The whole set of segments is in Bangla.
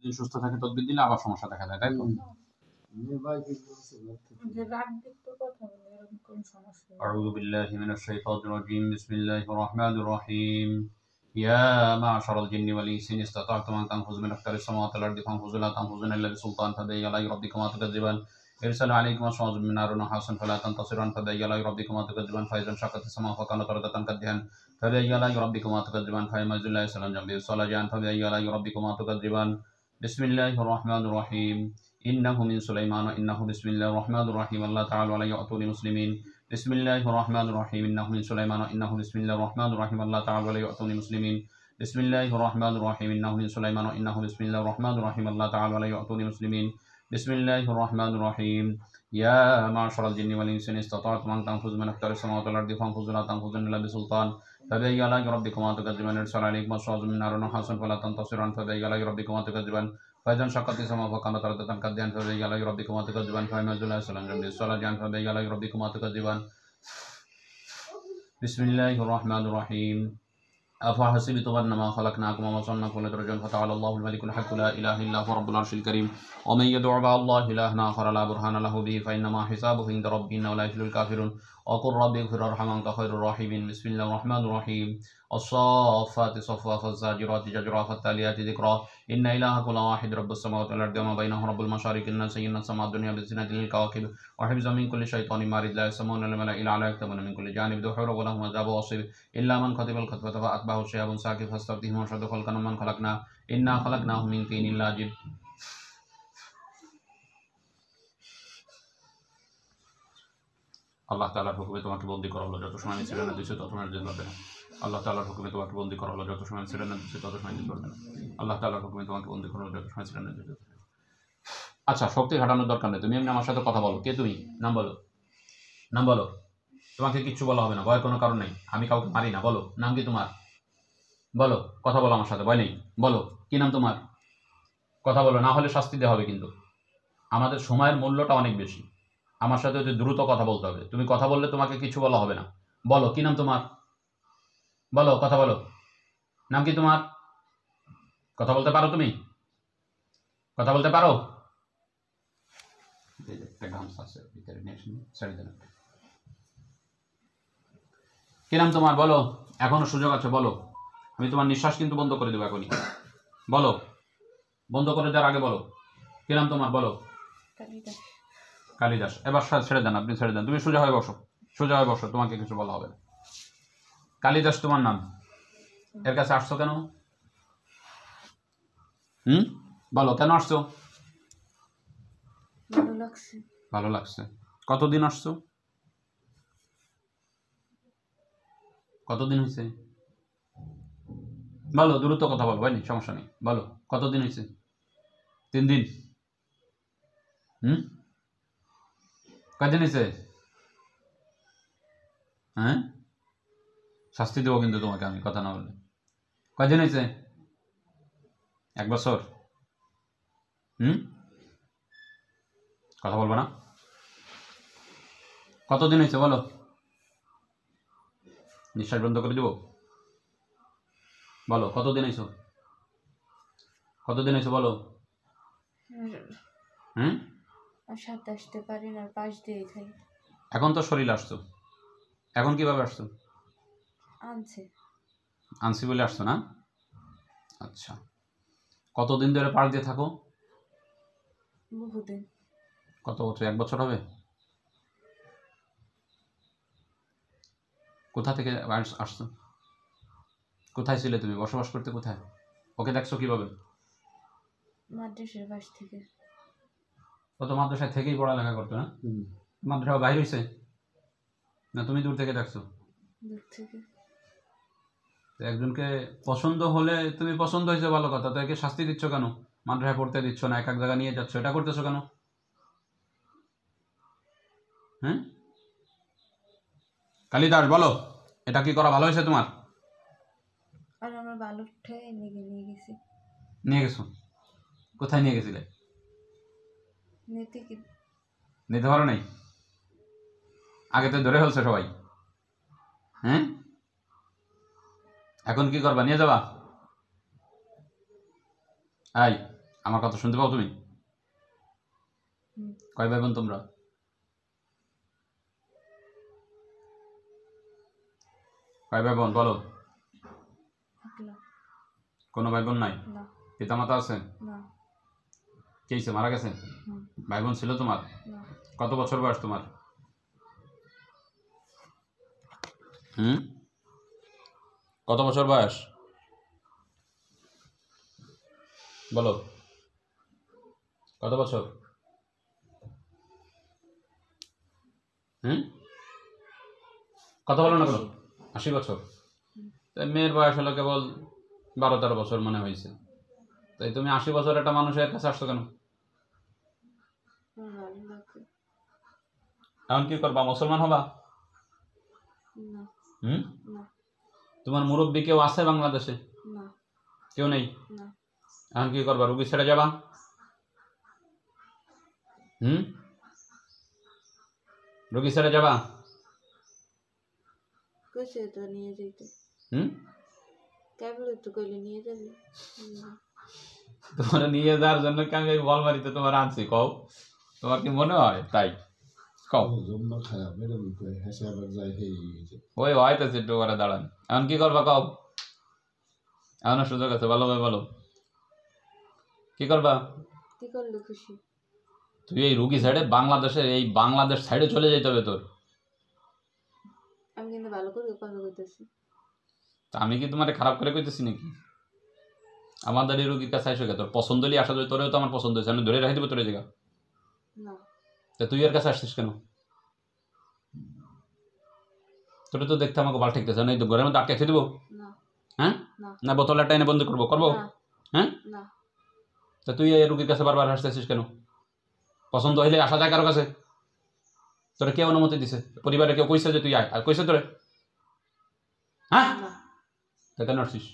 যদি সুস্থ থাকে তদবির দিলে আবার সমস্যা দেখা যায়, তাই তো? أعوذ بالله من الشيطان الرجيم بسم الله الرحمن الرحيم يا معشر الجن والإنس إن استطعتم أن تنفذوا من أقطار السماوات والأرض فانفذوا لا تنفذون إلا بسلطان فبأي آلاء ربكما تكذبان يرسل عليكم شواظ من نار ونحاس فلا تنتصران فبأي آلاء ربكما تكذبان فإذا انشقت السماء فكانت وردة كالدهان فبأي آلاء ربكما تكذبان فيميز الله سلام جنبه الصلاجان فبأي آلاء ربكما تكذبان بسم الله الرحمن الرحيم إنه من سليمان وإنه بسم الله الرحمن الرحيم الله تعالى ولا يأتوني مسلمين بسم الله الرحمن الرحيم إنه من سليمان وإنه بسم الله الرحمن الرحيم الله تعالى ولا يأتوني مسلمين بسم الله الرحمن الرحيم إنه من سليمان وإنه بسم الله الرحمن الرحيم الله تعالى ولا يأتوني مسلمين بسم الله الرحمن الرحيم يا معشر الجن والإنس إن استطعتم أن تنفذوا من أقطار السماوات والأرض فانفذوا لا تنفذون إلا بسلطان فبأي آلاء ربكما تكذبان يرسل عليكم شواظ من نار ونحاس فلا تنتصران فبأي آلاء ربكما تكذبان فإذا انشقت السماء فكانت وردة كالدهان فبأي آلاء ربكما تكذبان فيميز الله سلام جنبه الصلاجان فبأي آلاء ربكما تكذبان بسم الله الرحمن الرحيم أفحسبتم أنما خلقناكم وصنعكم لترجون فتعالى الله الملك الحق لا إله إلا هو رب العرش الكريم ومن يدع مع الله إلها آخر لا برهان له به فإنما حسابه عند ربه إنه لا يفلح الكافرون وقل رب اغفر وارحم أنت خير الراحمين بسم الله الرحمن الرحيم الصافات صفا فالزاجرات زجرا فالتاليات ذكرا إن إلهكم لواحد رب السماوات والأرض وما بينهما رب المشارق الناس زينا السماء الدنيا بزينة للكواكب وحفظا من كل شيطان مارد لا يسمعون الملأ الأعلى يكتبون من كل جانب دحورا ولهم عذاب واصب إلا من كتب الخطبة فأتبعه شهاب ساكب فاستفتهم أشد خلقا ممن خلقنا إنا خلقناهم من طين لازب আল্লাহ তাআলার হুকুমে তোমাকে বন্দী করা হলো, যত সময় আমি সিরিয়ানা দিচ্ছি তত সময় যেতে পারবে না। আল্লাহ তাআলার হুকুমে তোমাকে বন্দী করা হলো, যত সময় আমি সিরিয়ানা দিচ্ছি তত সময় যেতে পারবে না। আল্লাহ তাআলার হুকুমে তোমাকে বন্দী করা হলো, যত সময় সিরিয়ানা দিতে পারবে না। আচ্ছা, শক্তি ঘাটানোর দরকার নেই, তুমি এমনি আমার সাথে কথা বলো। কে তুমি? নাম বলো, নাম বলো। তোমাকে কিচ্ছু বলা হবে না, ভয়ের কোনো কারণ নেই, আমি কাউকে মারি না। বলো নাম কি তোমার? বলো, কথা বলো আমার সাথে, ভয় নেই। বলো কি নাম তোমার? কথা বলো, না হলে শাস্তি দেওয়া হবে। কিন্তু আমাদের সময়ের মূল্যটা অনেক বেশি, আমার সাথে অতি দ্রুত কথা বলতে হবে। তুমি কথা বললে তোমাকে কিছু বলা হবে না। বলো কি নাম তোমার? বলো, কথা বলো, নাম কি তোমার? কথা বলতে পারো? তুমি কথা বলতে পারো? কি নাম তোমার? বলো, এখনো সুযোগ আছে, বলো। আমি তোমার নিঃশ্বাস কিন্তু বন্ধ করে দেবো এখনই। বলো, বন্ধ করে দেওয়ার আগে বলো কি নাম তোমার? বলো। কালিদাস। এবার ছেড়ে দেন, আপনি ছেড়ে দেন। তুমি সোজা হয়ে বসো, সোজা হয়ে বসো, তোমাকে কিছু বলা হবে না। কালিদাস তোমার নাম, এর কাছে আসছো কেন? বলো কেন আসছো? ভালো লাগছে। কতদিন আসছো? কতদিন হয়েছে? বলো, দ্রুত কথা বলো, ভাই, সমস্যা নেই। বলো কতদিন হয়েছে? 3 দিন। কয়দিন হয়েছে? হ্যাঁ, শাস্তি দেবো কিন্তু তোমাকে আমি, কথা না বললে। কয়দিন হয়েছে? 1 বছর। কথা বলবো না? কতদিন হয়েছে বলো? নিঃশ্বাস বন্ধ করে দেবো। বলো কতদিন হয়েছো? কতদিন হয়েছে বলো? 7 আসতে পারি না, 5 দিয়ে খাই। এখন তো শরীর আসছো, এখন কিভাবে আসছো? আনছি বলে আসছো না? আচ্ছা, কতদিন ধরে পাশ দিয়ে থাকো? বহুদিন। কত বছর? 1 বছর হবে। কোথা থেকে আসছো? কোথায় ছিলে তুমি? বসবাস করতে কোথায়? ওকে দেখছো কিভাবে? মাদ্রাসার পাশ থেকে। ও তো মাদ্রাসায় থেকেই পড়ালেখা করতো না? মাদ্রাসা বাইরে হয়েছে না, তুমি দূর থেকে দেখছো? দূর থেকে। একজনকে পছন্দ হলে, তুমি পছন্দ হয়েছে ভালো কথা, তো একে শাস্তি দিচ্ছ কেন? মাদ্রাসায় পড়তে দিচ্ছ না, এক জায়গায় নিয়ে যাচ্ছ, এটা করতেছো কেন? কালিদাস, বলো এটা কি করা ভালো হয়েছে তোমার? আর আমার বালুরটাই নিয়ে গেছি। নিয়ে গেছো? কোথায় নিয়ে গেছিলে? নিতে পারো নাই? আগে তো ধরে ফেলছে সবাই। এখন কি করবা? নিয়ে যাবা? আমার কথা শুনতে পাও তুমি? হুম। কয় ভাই বোন তোমরা? কয় ভাই বোন বলো? একলা। কোনো ভাই বোন নাই? না। পিতামাতা আছে? না। কে হইছে, মারা গেছে? হুম। ভাই বোন ছিল তোমার? না। কত বছর বয়স তোমার? কত বছর বয়স বলো? কত বছর? কথা বলো না কেন? 80 বছর। তাই মেয়ের বয়স হলো কেবল 12-13 বছর মনে হয়েছে। তাই তুমি 80 বছর একটা মানুষের কাছে আসছো কেন? ভালো লাগে এখন কি করবা, মুসলমান হবা? না। না। তোমার মুরব্বী কেউ আছে বাংলাদেশে? না। কেউ নেই? না। এখন কি করবা, রুগী ছেড়ে যাবা? রুগী ছেড়ে যাবা? কইছে তো নিয়ে যাইতে। কেবল তো কইলে নিয়ে যাবি। তোমার নিয়ে যাওয়ার জন্য কি আমি বল মারিতে তোমার আনছি? কও, তোমার কি মনে হয় তাই? কও। ওই হয়তেছে একটু করে দাঁড়ান। এখন কি করবা কও? এখনো সুযোগ আছে, ভালো ভাই বলো, কি করবা? কি করলে খুশি? তুই এই রুগী সাইডে বাংলাদেশ সাইডে চলে যেতে হবে তোর। আমি কিন্তু ভালো করে কথা কইতেছি। তা আমি কি তোমারে খারাপ করে কইতেছি নাকি? আমাদের এই রুগীর কাছে আইসো কে? তোর পছন্দ হলে আসা যায়, তোরেও তো আমার পছন্দ হয়েছে, আমি ধরে রাখি দেবো তোর জায়গা। না। তা তুই এর কাছে আসছিস কেন? তোরে তো দেখতে আমাকে বাল ঠেকতেছে না, এই তো ঘরের মধ্যে আটকে খেয়ে দেবো? হ্যাঁ, না বোতল একটা এনে বন্ধ করবো? হ্যাঁ, তা তুই এই রুগীর কাছে বারবার আসতেছিস কেন? পছন্দ হইলে আসা যায় কারো কাছে? তোরা কে অনুমতি দিছে? পরিবারে কেউ কইছে যে তুই আয়? আর কইছে তোরে? হ্যাঁ, তা কেন আসছিস?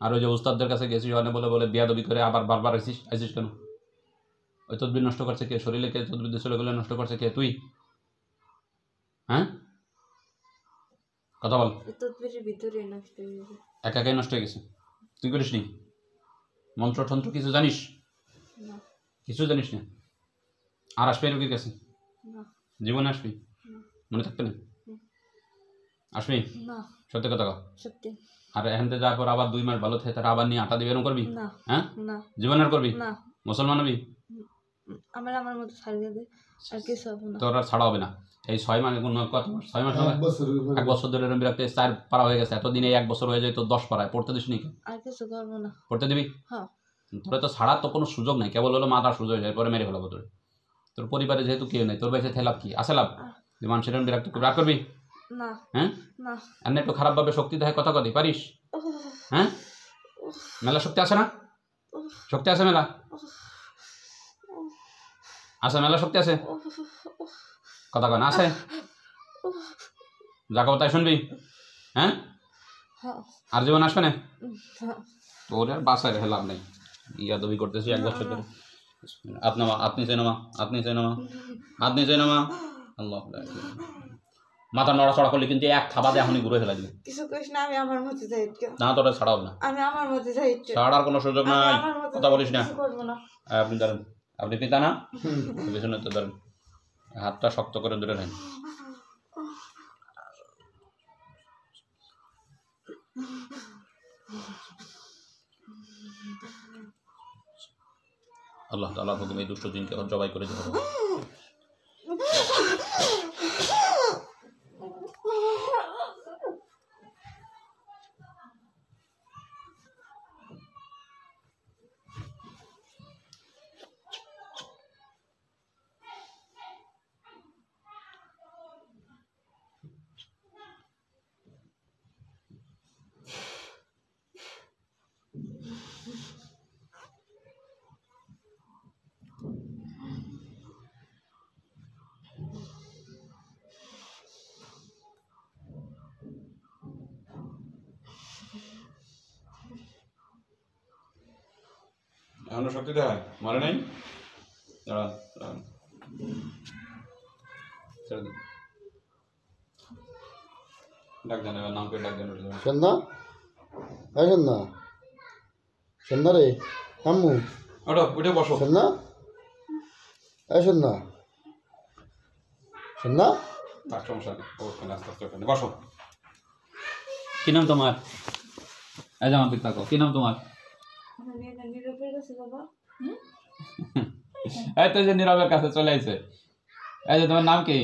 আর ওই যে উস্তাদদের কাছে গেছিস ওখানে বলে বলে বিয়াদবি করে আবার বারবার আইসিস কেন? ওই তদবির নষ্ট করছে কে? শরীরে কে তদবির চলে গেলে নষ্ট করছে কে? তুই? হ্যাঁ, কথা বল। তদবিরের ভিতরে নষ্ট হয়ে গেছে। একাই নষ্ট হয়ে গেছে? তুই করিস নি? মন্ত্র টন্ত্র কিছু জানিস? না। কিছু জানিস না? আর আসবি রুগীর কাছে? না। জীবনে আসবি? মনে থাকবে না? আসবি? না। সত্যি কথা কও। সত্যি। আর এখান থেকে যাওয়ার পর আবার 2 মাস ভালো থাকে, তারা আবার নিয়ে আটা দিবে, এরকম করবি? না। হ্যাঁ, না। জীবন আর করবি? না। মুসলমান হবি? আমার মতো ছাড়িয়ে দে, আর কিছু হবে না। তোর আর ছাড়া হবে না। এই 6 মাস, কত মাস? 6 মাস হবে? 1 বছর ধরে এরকম বিরক্ত, 4 পারা হয়ে গেছে, এতদিনে 1 বছর হয়ে যায় তো 10 পারায় পড়তে দিস নি? আর কিছু করবো না। পড়তে দিবি? হ্যাঁ। তোরা তো ছাড়ার তো কোনো সুযোগ নাই, কেবল হলো মাথার সুযোগ হয়ে যায়, পরে মেরে ফেলাবো তোর। তোর পরিবারে যেহেতু কেউ নেই, তোর বেঁচে লাভ কি আছে? লাভ মানুষের বিরক্ত করবি? রাগ করবি? না। হ্যাঁ, না। এমনি একটু খারাপ ভাবে শক্তি দেখায় কথা কদি পারিস? হ্যাঁ, মেলা শক্তি আছে না? শক্তি আছে মেলা? আছে মেলা শক্তি আছে? কথা কয় না আছে? যা কব তাই শুনবি? হ্যাঁ, আর জীবন আসবে না? তোর আর বাসায় রেখে লাভ নেই, ইয়াদবি করতেছি 1 বছর ধরে। আপনি চেনো মা, আল্লাহ, মাথা নড়াচড়া করলে কিন্তু এক থাবা দিয়ে এখনই ঘুরে ফেলা দিবে। কিছু কইস না, আমি আমার মতো যাই। না, তোরা ছাড়াও না, আমি আমার মতো যাই। ছাড়ার কোনো সুযোগ নাই, কথা বলিস না। করবো না। আপনি ধরেন, আপনি পিতা না? পিছনে তো ধরেন, হাতটা শক্ত করে ধরে নেন। আল্লাহ তাআলা হুকুমে দুষ্ট জিনকে জবাই করে দিতে হবে। এখনো শক্তি দেখায়, মরে নাই? দাঁড়ান দাঁড়ান, ছেড়ে দিন। ডাক দেন, এবার নাম করে ডাক দেন। সন্ধ্যা, সন্ধ্যা রে। আম্মু ওঠো উঠে বসো। শোন না, এই শোন না, শোন না। তার সমস্যা নেই, অবশ্যই আস্তে আস্তে ওখানে বসো। কি নাম তোমার? এই যে আমার দিক তাকো, কি নাম তোমার? নীরবের কাছে বাবা। এই তো যে নীরবের কাছে চলে আইছে। এই যে তোমার নাম কি?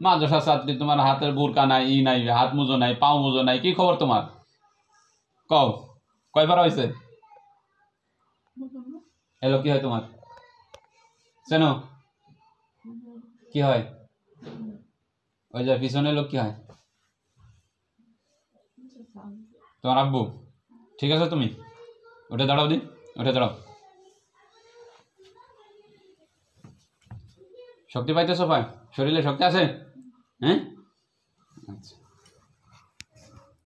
মাদ্রাসা ছাত্রী, তোমার হাতের বুরকা নাই, ই নাই, হাত মুজো নাই, পাও মুজো নাই, কি খবর তোমার? কও কয়বার হয়েছে? এলো কি হয় তোমার? চেনো কি হয়? ওই যে পিছনে লোক কি হয়? তোমার আব্বু। ঠিক আছে, তুমি উঠে দাঁড়াও দি, উঠে দাঁড়াও। শক্তি পাইতেছো? পায় শরীরে শক্তি আছে? হ্যাঁ, আচ্ছা।